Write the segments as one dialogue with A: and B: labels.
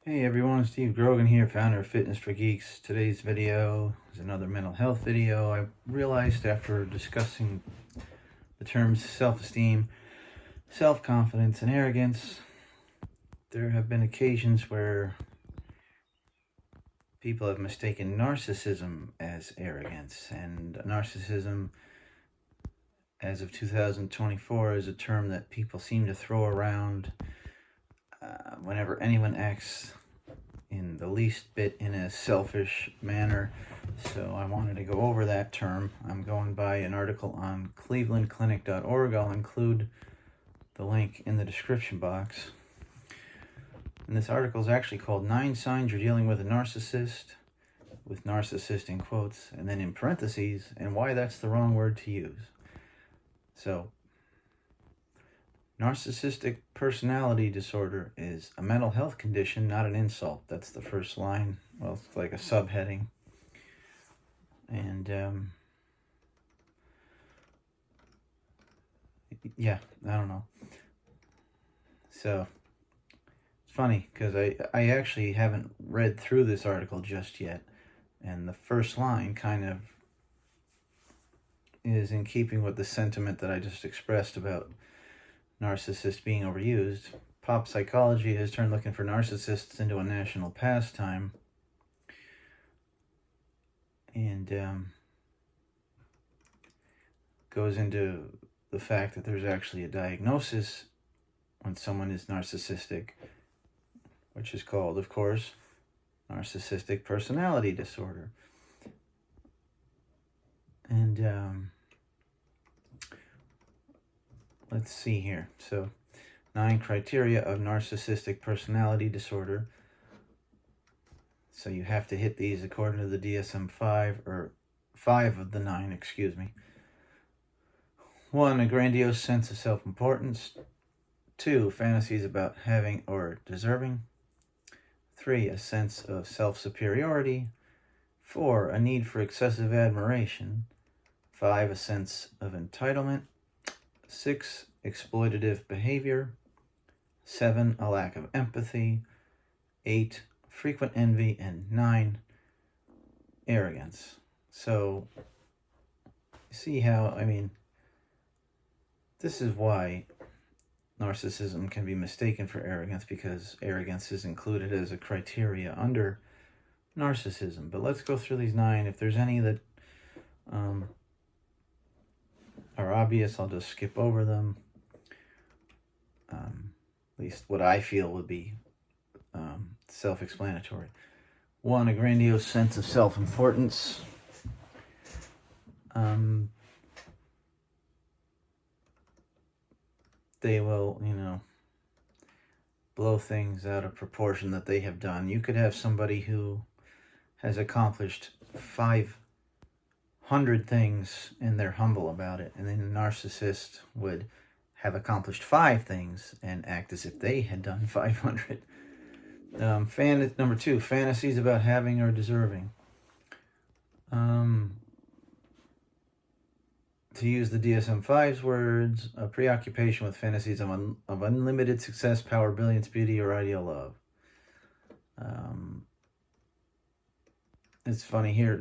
A: Hey everyone, Steve Grogan here, founder of Fitness for Geeks. Today's video is another mental health video. I realized after discussing the terms self-esteem, self-confidence, and arrogance, there have been occasions where people have mistaken narcissism as arrogance. And narcissism, as of 2024, is a term that people seem to throw around whenever anyone acts in the least bit in a selfish manner. So I wanted to go over that term. I'm going by an article on clevelandclinic.org. I'll include the link in the description box. And this article is actually called 9 Signs You're Dealing with a Narcissist, with narcissist in quotes, and then in parentheses, and why that's the wrong word to use. So, Narcissistic Personality Disorder is a mental health condition, not an insult. That's the first line. Well, it's like a subheading. And, yeah, I don't know. So, it's funny, because I actually haven't read through this article just yet. And the first line kind of is in keeping with the sentiment that I just expressed about narcissists being overused. Pop psychology has turned looking for narcissists into a national pastime. And goes into the fact that there's actually a diagnosis when someone is narcissistic, which is called, of course, Narcissistic Personality Disorder. And let's see here. So, 9 criteria of narcissistic personality disorder. So you have to hit these according to the DSM-5, or 5 of the 9, excuse me. 1, a grandiose sense of self-importance. 2, fantasies about having or deserving. 3, a sense of self-superiority. 4, a need for excessive admiration. 5, a sense of entitlement. 6, exploitative behavior. 7, a lack of empathy. 8, frequent envy. And 9, arrogance. So, see how, this is why narcissism can be mistaken for arrogance, because arrogance is included as a criteria under narcissism. But let's go through these 9. If there's any that are obvious, I'll just skip over them. At least what I feel would be self-explanatory. 1, a grandiose sense of self-importance. They will, blow things out of proportion that they have done. You could have somebody who has accomplished 500 things and they're humble about it, and then a narcissist would have accomplished 5 things and act as if they had done 500. Number 2, fantasies about having or deserving. To use the DSM-5's words, a preoccupation with fantasies of unlimited success, power, brilliance, beauty, or ideal love. It's funny here,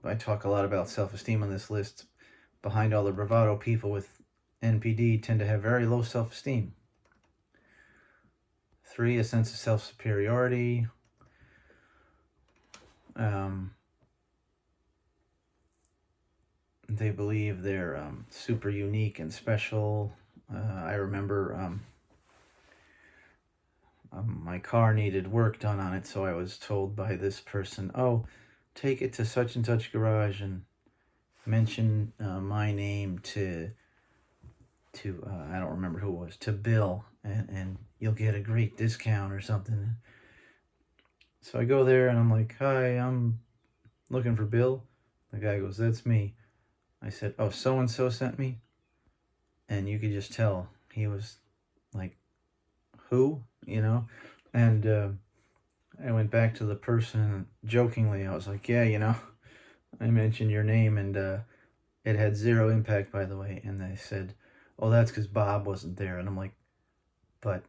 A: I talk a lot about self-esteem on this list. Behind all the bravado, people with NPD tend to have very low self-esteem. 3, a sense of self-superiority. They believe they're super unique and special. I remember my car needed work done on it, so I was told by this person, oh, take it to such and such garage and mention my name to I don't remember who it was, to Bill, and you'll get a great discount or something. So I go there and I'm like, hi, I'm looking for Bill. The guy goes, that's me. I said, oh, so-and-so sent me? And you could just tell he was like, who? And I went back to the person jokingly. I was like, yeah, I mentioned your name, and it had 0 impact, by the way. And they said, oh, that's because Bob wasn't there. And I'm like, but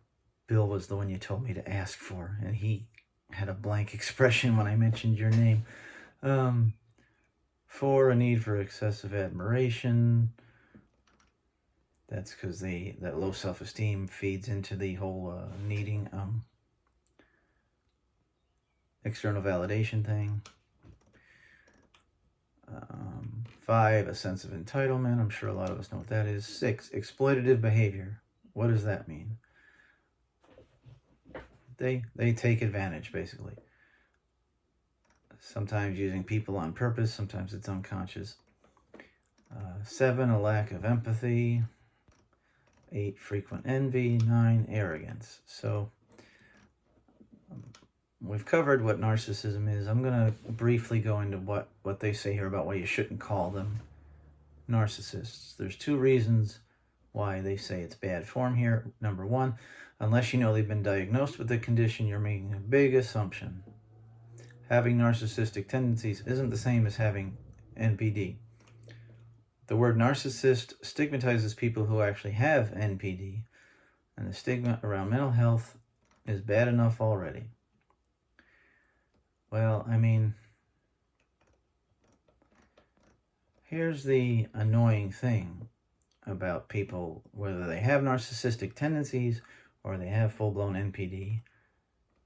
A: Bill was the one you told me to ask for, and he had a blank expression when I mentioned your name. 4, a need for excessive admiration. That's because that low self-esteem feeds into the whole needing external validation thing. 5, a sense of entitlement. I'm sure a lot of us know what that is. 6, exploitative behavior. What does that mean? They take advantage, basically. Sometimes using people on purpose, sometimes it's unconscious. 7, a lack of empathy. 8, frequent envy. 9, arrogance. So we've covered what narcissism is. I'm going to briefly go into what they say here about why you shouldn't call them narcissists. There's 2 reasons why they say it's bad form here. Number 1, unless you know they've been diagnosed with the condition, you're making a big assumption. Having narcissistic tendencies isn't the same as having NPD. The word narcissist stigmatizes people who actually have NPD, and the stigma around mental health is bad enough already. Well, I mean, here's the annoying thing about people, whether they have narcissistic tendencies or they have full-blown NPD,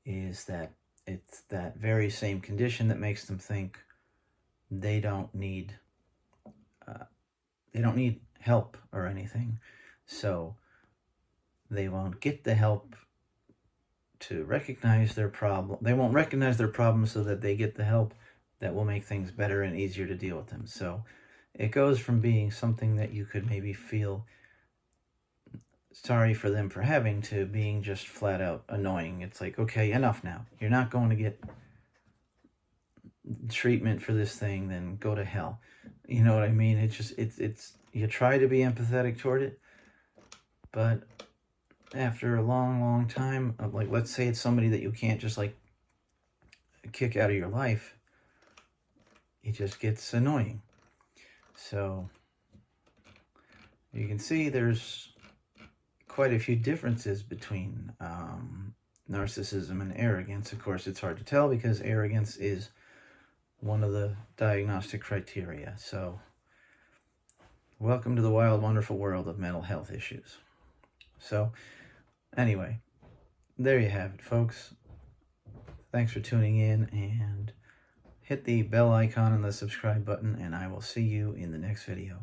A: is that it's that very same condition that makes them think they don't need help or anything. So they won't get the help to recognize their problem. They won't recognize their problem so that they get the help that will make things better and easier to deal with them. So it goes from being something that you could maybe feel sorry for them for having to being just flat out annoying. It's like, okay, enough now. You're not going to get treatment for this thing, then go to hell. You know what I mean? It's just, it's you try to be empathetic toward it, but after a long time, like, let's say it's somebody that you can't just like kick out of your life, it just gets annoying. So you can see there's quite a few differences between narcissism and arrogance. Of course, it's hard to tell because arrogance is one of the diagnostic criteria. So welcome to the wild, wonderful world of mental health issues. So anyway, there you have it, folks. Thanks for tuning in, and hit the bell icon and the subscribe button, and I will see you in the next video.